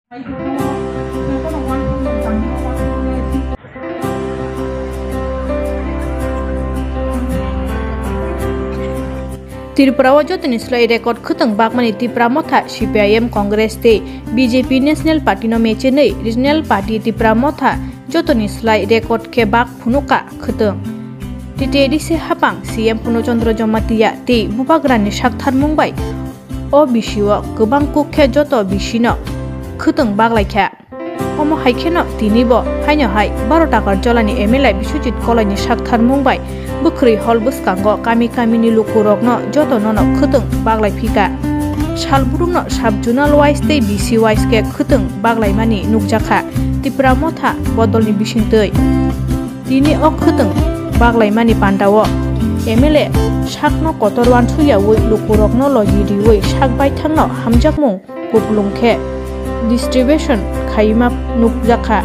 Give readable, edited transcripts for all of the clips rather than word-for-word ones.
Tripura jotoni slai record khutang bakmani Tripura motha CPIM Congress te BJP National Party no mechenei Regional Party Tripura motha jotoni slai record ke bak phunuka khutang tite se hapang CM Puno Chandra Jamatia te bubagrani sakthar mungbai o bishiwa gobang kukhe joto bishino khutang baglaikha omo haikeno tinibo haino hai 12 takar jolani MLA Biswajit Kolani sakthar mungbai bukhri hol buskango kami ni lukurokno joto nono khutang baglai phika salburungno subjunal wise te BC wise ke khutang baglai mani nukjakha Tripura motha bodolni bisingtei tini o khutang baglai mani pandawo MLA sakno kotorwan thuyawi lukurokno logiriwi sakbai thangno hamjakmung puplungkhe distribution khaima nukjakha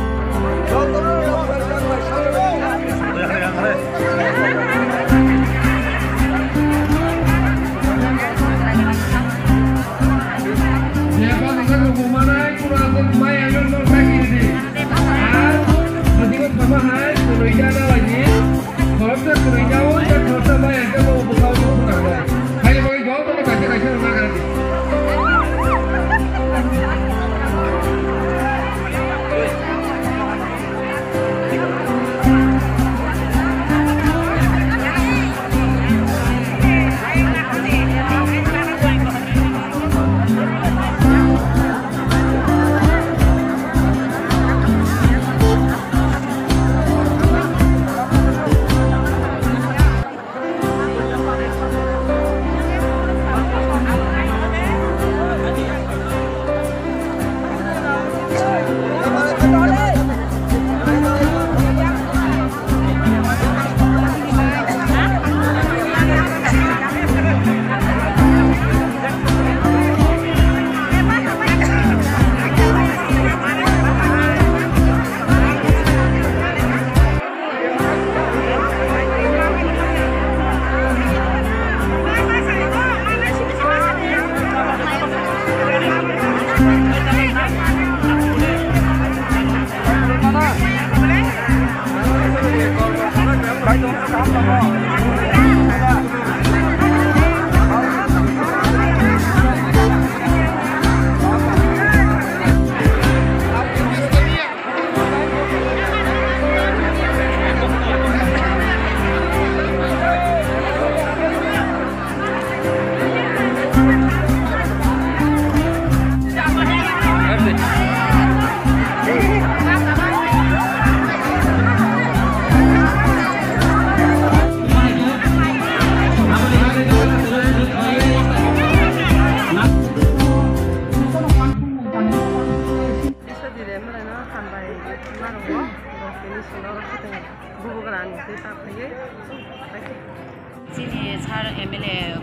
Sini sar MLA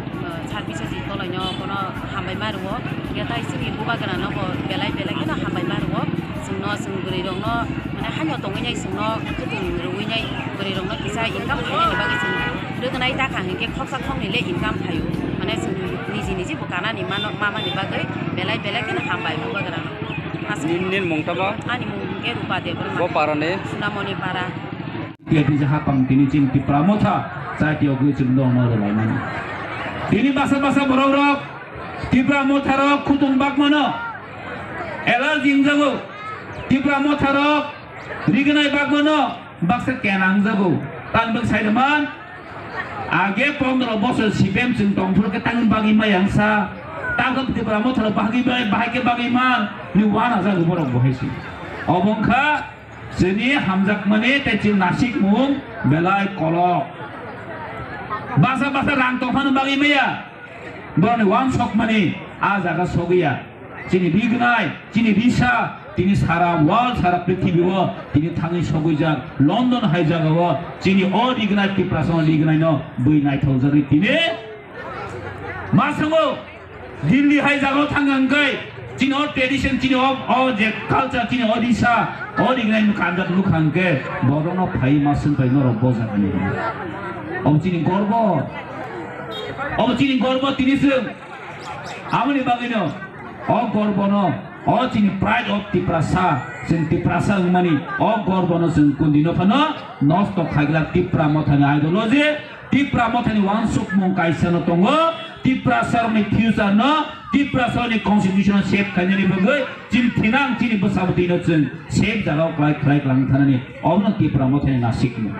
sar Biswajit Kolani kono hambai maruo yatai sini bubagrana no belai kita hambai maruo sungno sungguri rongno mane hanyo tongai sungno kutung ruwinyai guri rongno kisa income phayni bagi sung rugnai ta khang ke khoksa khongni le income phayu mane sung niji bukana ni mama ni bagai belai kita hambai bubagrana nin mongtaba ani mungke rupa de bo parane sunamoni para Tiada jahapang tini cing Tripura motha saat yo gue cendong no dalai mana. Tini basa borok Tripura motha rok kutung bak mana. Elar jingjago Tripura motha rok rignai bak mana baksa kenang jago. Tan bak saidaman age 15 bosor CPM cing tongfur ke tangan bagi mayang sa. Tangkap Tripura motha rok bahagi man ni wana jago borok bohesi. Obongka Sini hamzak mane tecil nasik mung belai kolok. Basa rang tofan bagi meya. Bani wan sok mane azaga sogiya. Sini bignai, sini bisa, sini sara world sara prithibhi wo, sini thangi sogijak London haijaga wo, sini o dignai Tripura son dignai no bui nai thojari tini. Masango Delhi haijaga thangangai. Cini o tradition, cini o culture, cini o disa, o dignai nukanjat nukangke, borong no pai masun pai no robozak ani. Om cini gorbo tini sung, amani bagino, o gorbo no o chini pride of Tiprasa sing Tiprasa umani o gorbano sing kundino phano nosto khaigla Tipra mothani ideology Tipra mothani wansuk mong kaisano tongo Tiprasa ni future no Tiprasa ni constitutional shape khainani bagai chin thinang chini basabti no chen shape jalok klai lang thanani obno Tipra mothani nasik mo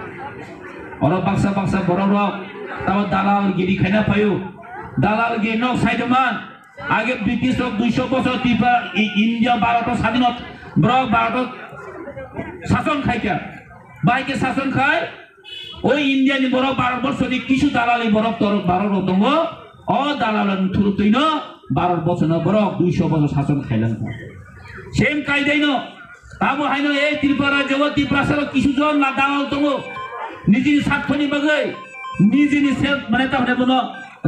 oro baksa bororo taw dalal giri khaina payu dalal gi no saidoman আগে British 200 বছর Tripura India Bharat স্বাধীনত Brock Bharat শাসন খাইকা বাইকে শাসন খায় ওই ইন্ডিয়ানি বড় 12 বছর কিছু দালালি বড় তর 12 দঙ্গ অ দালালন থুরুতইন 12 বছর বড় 200 বছর শাসন খাইলেন সেম কায়দাইন তাবো হাইন এই ত্রিপুরা রাজ্য ত্রিপুরা সর কিছু জন না দালাল দঙ্গ নিজে স্বার্থনি বাগৈ নিজে সেলফ মানে তাহলে বনো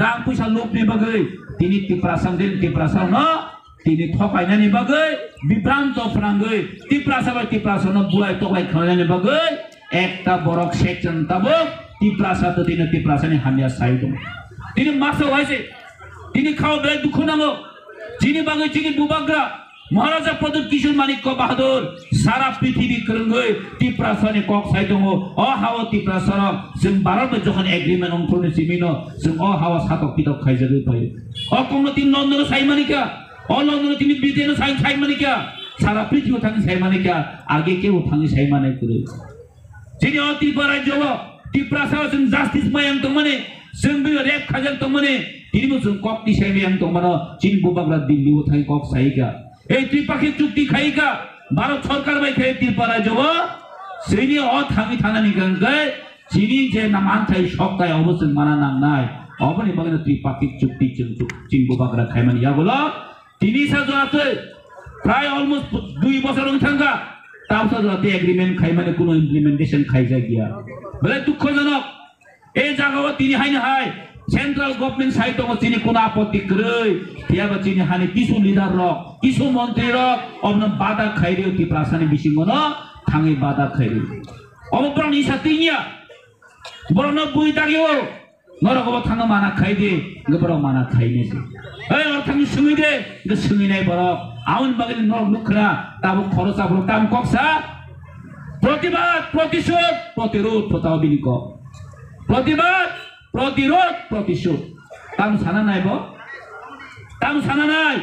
রাং পয়সা লোভনি বাগৈ তিনি Tiprasam din Tiprasam no tini thokainani bagai bibranto frangai Tiprasam no bulai tokai khainani bagai ekta borok section tabok Tiprasa to tini Tiprasani hamia saido tini maso hoise tini khao belai dukho nango tini bagai tini bubagra Maharaja Pradut Kishore Manik Bahadur Sara Prithibi Kerengoi Tiprasani kok saido o hawa Tiprasara sing Bharat jokhon agreement onkhone simino sing o hawa satok pitok khaijagoi pai o kono tin London saimanika o London tin Britain saimanika Sara Prithibi thangi saimanika age keu thangi saimanai kure jini o Tripura jowo Tiprasara sing justice mayang tomane sing bi rep khajang tomane tini mo sing kok ti saimang tomano chin bubagra Delhi o thangi kok saika এই ত্রিপাক্ষিক চুক্তি খাইকা ভারত সরকার by খাই ত্রিপুরা যাব শ্রেণী অ থামি থানানি গঙ্গায় চিনি যে নামান থাই সপ্তাহে অবশ্যই মানা নাম নাই অবনি বাগনে ত্রিপাক্ষিক চুক্তি চিনবো বাগরা খাইমানি ইয়াগুলো তিনি সাজো আছে প্রায় অলমোস্ট 2 বছর থাকা তাও সাজো আছে এগ্রিমেন্ট খাইমানে কোনো ইমপ্লিমেন্টেশন খাই যায় গিয়া বলে দুঃখজনক এই জায়গাও তিনি হাইনা হাই সেন্ট্রাল গভর্নমেন্ট সাইড তো চিনি কোন আপত্তি করে ইয়াবা চিনি হানি কিছু লিডার রক কিছু মন্ত্রী রক অবন বাধা খাইরে Tiprasani বিসিংগন থাঙ্গি বাধা খাইরে অবপ্রাণ ইসা তিনিয়া বরন বুই দাগিও নরগব থাঙ্গ মানা খাইদে গবর মানা খাইনেছে এই অর থাঙ্গি সুমি দে গ সুমি নাই বর আউন বাগলি নর লুখরা তাবো খরচা বড় কাম কক্সা প্রতিবাদ প্রতিশোধ প্রতিরোধ প্রতাও বিনিক প্রতিবাদ প্রতিরোধ প্রতিশোধ তাম সানা নাই বো তাম সানা নাই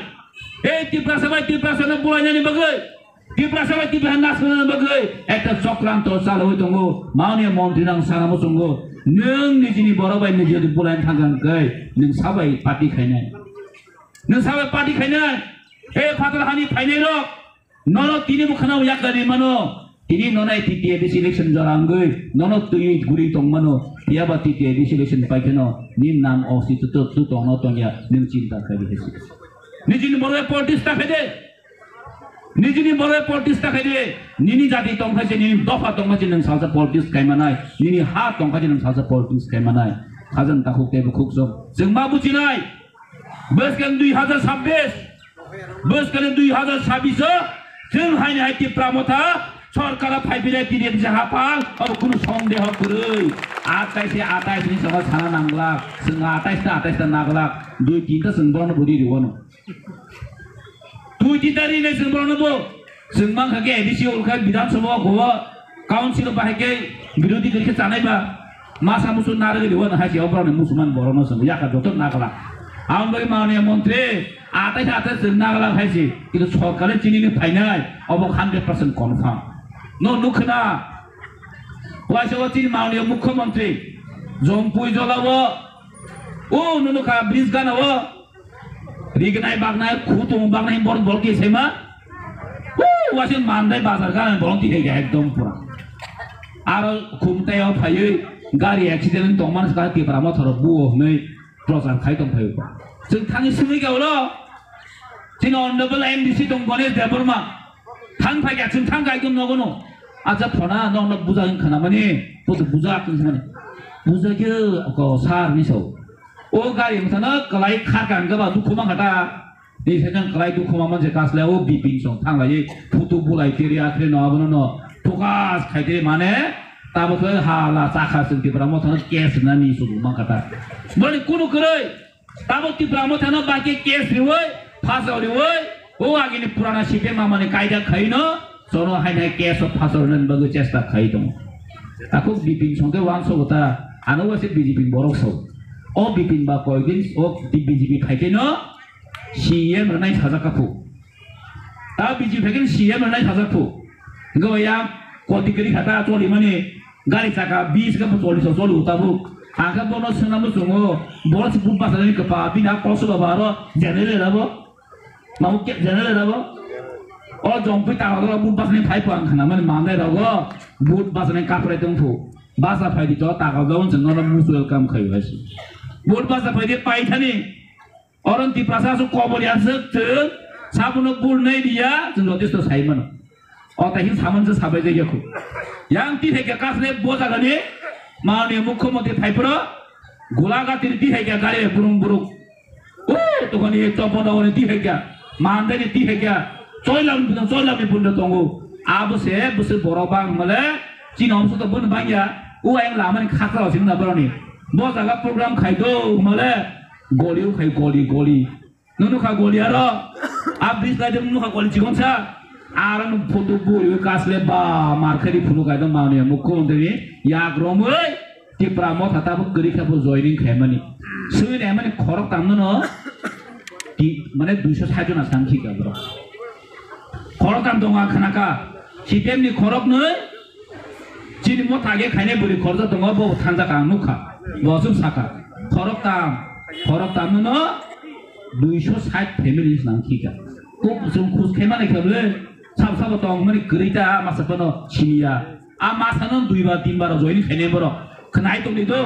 এই Tiprasani বুলাই জানি বাগৈ Tiprasani নাসনা বাগৈ একটা চক্রান্ত চাল হই দङ মাননীয় মন্ত্রী নাং সানামো সঙ্গ নों নিজিনি বড়বাই নিজি যদি বুলাই থাকান গৈ नों সাবাই পার্টি খাইনাই नों সাবাই পার্টি খাইনাই এই ফাতরহানি ফাইনাই রক নন তিনি মুখানাও ইয়াকানি মানো তিনি ননাই TTADC ইলেকশন জরাঙ্গৈ নন তুই গুরি দংমানো ইয়াবা TTADC ইলেকশন পাইকেন নিম নাম অস্তিত্ব তো দङ তনিয়া नों চিন্তা খাইবি হেসি নিজনি বড় পলিটিক্স তাকাইদে নিজনি বড় পলিটিক্স তাকাইদে নিনি জাতি দংখাইছে নিনি দফা দংখাইছে नों সালসা পলিটিক্স খাইমানাই নিনি হা দংখাইছে नों सालसा पलिटिक्स खाइमानाय खाजन ताखुकतेबो खुकजों जों मा बुजिनाय बोसोर 2026 बोसोर 2026 जों हायनो हाय Tripura मथा सरकारा फाइबिरे तिरेन जाहापाल अब कुनु सन्देह गरै 28 नि सभा साना नांगला जों 28 नागला 2-3 ता जों बरन बुरि रिवनो 2-3 ता रिने जों बरन बो जों मा खागे एडिसि उलखा विधानसभा गवा काउन्सिल बाहायके विरोधी गरखे जानायबा मासा मुसु नारगे रिवनो हायसे अब्राने मुसलमान बरन जों याका जत नागला आउन बगे माननीय मन्त्री 28 जों नागला हायसे किन्तु सरकारे चिनिनि फाइनाय अब 100% कन्फार्म No nukna Washington माननीय मुख्यमंत्री जोंपुई जलावो ओ नुनुका ब्रिज गानावो रिगनाय बागनाय खुतुम बागनाय बरन बलके सेमा ओ वासिन मानदाय बाजार गानाय बरन तिहे एकदम पुरा आरो खुमतायाव फायै गारि एक्सिडेन्ट दं मानस का Tripura मथर बुओ नै प्रचार खाइ दं फायो जों थाङि सुमै गावलो जों अनरेबल MDC दं गणेश देबबर्मा थां फायगा जों थां गायगोन नगनो आजा फना न बुजागोन खानामानि बद बुजागोन माने बुजागे को सार निसौ ओ गारि मथाना कलाय खारगान गबा दुखुमा खाटा नि सेजन कलाय दुखुमा मानसे कासलाय ओ बिपिं सं थांलाय फुटु बुलाय तेरि आखरे नआबनो न थकास खायदे माने ताबो हाला चाखा जों Tripura मथाना केस ना निसौ मा खाटा माने कुनु करै ताबो Tripura मथाना बाके केस रिवै फासाव रिवै ও আগেনি পুরানা সিপিএম মানে কায়দা খাইনো সরো হাইনাই কেস অফ ফাসরনেন বাগু চেষ্টা খাই দङ তাকো বিপিন সঙ্গে ওয়ানসো তা আনো আছে বিজেপি বড় সব ও বিপিন বা কয়দিন ও বিজেপি খাইকেনো সিএম রনাই সাজাকাফু তা বিজেপি খাইকেন সিএম রনাই সাজাকাফু গয়া কতি করি খাতা চলি মানে গাড়ি চাকা 20 কা 40 চলি উতাবু আকা বন সনামু জঙ্গো বড় বুট বাসানি কপা বিনা কসলো বারো জেনারেল রাবো মামু কে জেনারেল রাবো ও জম্পি তাগো বুট বাসানি ফাইপো আং খানা মানে মামলে রাগো বুট বাসানি কাপড়ে দংফু বাসা ফাইদি তো তাগো জং জঙ্গো মুসুল কাম খাইবাসি বুট বাসা ফাইদি পাইথানি অরন্তি প্রশাসন কবরিয়াসে সাবুনো বুল নাই দিয়া जों যথেষ্ট সাইমান অতাহি সামনসে সাবাই যাইয়াখু yang tihe ke kasle boza gani maani mukhyamantri phaipro golagatir tihe ke gari burung o to gani topona gani tihe ke mandani tihe ke choilam bunda tongo abose buse borobang male chinom so to bun bangya o ayang laman khakra singna broni boza ga program khaido male goliu khai goli nunu kha goli aro abis laide nunu kha goli chigonsa आरन फोटो बुयो कासले बा मार्केटी फुनु गायदो माने मुख्यमंत्री याग्रमै तिप्रा म थाताबो गरिखाबो joining खायमानि सुने माने खरक तामनो न ति माने 260 जना सांखि गाब्र खरक ताम दङा खानाका सिटेम नि खरक नै चिनि म थागे खायने बुरि खरजा दङ बो थांजा का नुखा बसुम साका खरक ताम न 260 फेमिली सांखि का को जों खुस खायमाने खाबले साब दं माने गरिता मासापनो चिनिया आ मासानो 2 बार 3 बार जॉइन खायने बरो खनाय तो निदो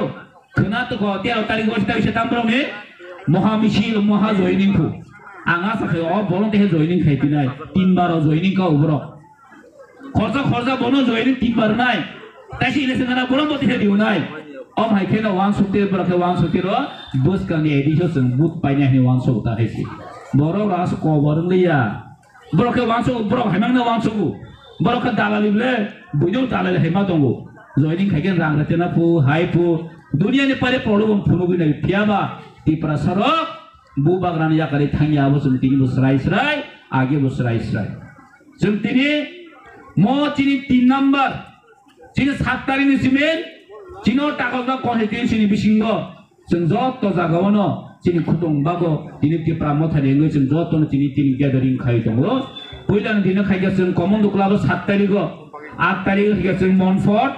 खना तो को 13 तारिख बस्ता इसे तामब्रो ने महामिसिल महा जॉइनिंग को आंगा साखे अ बलंते जॉइनिंग खायतिनाय 3 बार जॉइनिंग का उब्रो खरजा बनो जॉइनिंग 3 बार नाय तासि इलेक्शन ना बलम बति दिउ नाय अ माइखेनो 170 बरखे 170 रो बस कानि एडिशन बुट पाइने हे 170 हेसि बरो रास को बरलिया बरखे वांसो बरख हेमांगना वांसोगु बरख दालालिबले बुजौ दालाले हेमा दंगु जॉइनिंग खायगेन रां रतेना फु हाय फु दुनिया ने पारे प्रॉब्लम फुनुगु नै पियाबा तिप्रा सरक बुबाग्रान याकारि थांया बसुम तिनि बसराय आगे बसराय जों तिनि म चिनि 3 नम्बर चिनि 7 तारिख नि सिमेन चिनो टाकलदा कन्स्टिट्युएन्सि नि बिसिंगो जों जत जागावनो चिनि खुतुं बागो दिनि तिप्रा मथानि ngै जों जतनो चिनि तिनि ग्यादारिं खाय दङो पहिलान दिनो खायगा जों कमन क्लाब 7 तारिख 8 तारिख खायगा जों मनफर्ट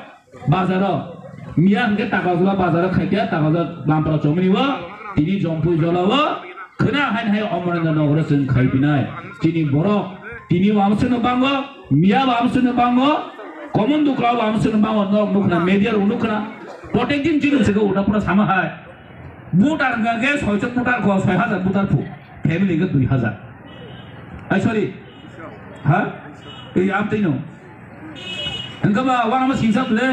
बाजारो मिया हंगे टाकाजला बाजारो खायगा टाकाजा लामप्रा चमनिबो दिनि जम्पु जलावो खोना हाय अमरेन्द्र नगर जों खायबिनाय चिनि बरक दिनि वामसनो बांगो मिया वामसनो बांगो कमन क्लाब वामसनो बांगो नखना मेडिया रुनुखना प्रत्येक दिन जिनिसखौ उदापुरा सामा हाय बुटार गागे 600 बुटार को 6000 बुटार फु फैमिली के 2000 आई सॉरी हां ए आप तिनो हंगबा वाना म सिंसा प्ले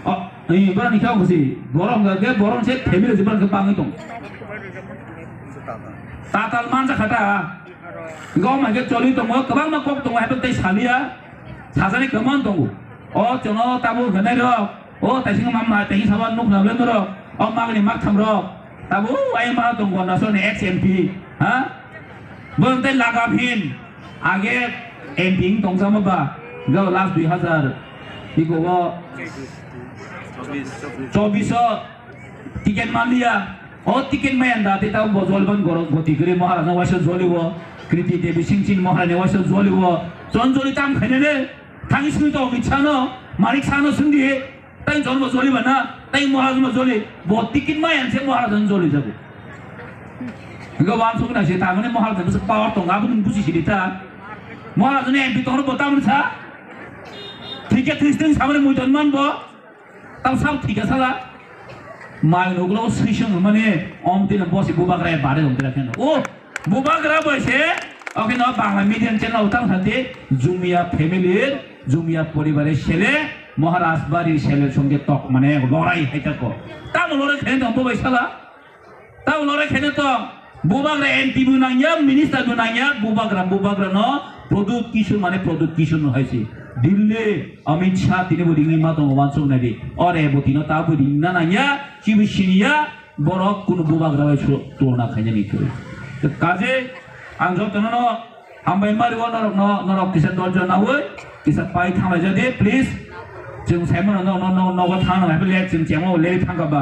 अ ए बरा निखाव गसि बरम गागे बरम से फैमिली जिबार के पांगै दं ताताल मानजा खाटा गाव मागे चलि दङ गोबां मा कप दङ हाबे तै सालिया साजानि कमान दङ अ चनो ताबु गनाय र ओ तासिं मामा ताइ साबा नुक नाबले र अमागनि माक थामरो ताबु आइ मा दङ नासन एक्स एमपी हा बंते लागाफिन आगे एमपी दंजामबा गाव लास्ट 2000 इको 24 टिकेट मालिया ओ टिकेट मायंदा ते ताव बजलबन गति गरे महाराजा वास जलिवो कृति देवी सिंचिन महाराजा वास जलिवो जनजलि ताम खैने थांगिसनि तो मिछानो मालिक सानो सुंदि ताइ जन्म जलिबना ताइ महाराज जलि ब टिकेट मायनसे महाराजा जलि जाबो गवान सुगना से तामने महाराजा बस पावर तो गाबु बुझि सिरिता महाराजा ने एमपी तोर बतामन सा टिकेट थ्रिस्टिं सामने मुइतन मान ब ताव साव थिका साला माइ नगलो सैसं माने अमतिन बसि बुबाग्रा बारे हमते राखेन ओ बुबाग्रा बसे ओके न बांग्ला मिडियाम चैनल उतां थाते जुमिया फैमिली जुमिया परिवारेर ছেলে महाराज बाড়ির ছেলের সঙ্গে তক মানে লড়াই হইতাকো তাও লড়াই খেনে তো বই শালা তাও লড়াই খেনে তো বুবাগ্রা এমপি বুনাইয়া মিনিস্টার বুনাইয়া বুবাগ্রা ন প্রদুত কিশোর মানে প্রদুত কিশোর হইছে দিল্লি অমিত শাহ তিনি বডিং মা তো ওয়ানসং নাইদি অরে বতিনো তা বডিং না নাইয়া চিবিশিনিয়া বড় কোন বুবাগ্রা হইছো তো না খাইনি কই তো কাজে आं जतनो हामबाय मारिव नरक किसान दलजन नावै किसान पाइ थांबाय जदि प्लिज जों साइमन नगद थांनो हाय जों जेंगाव लेरि थांगाबा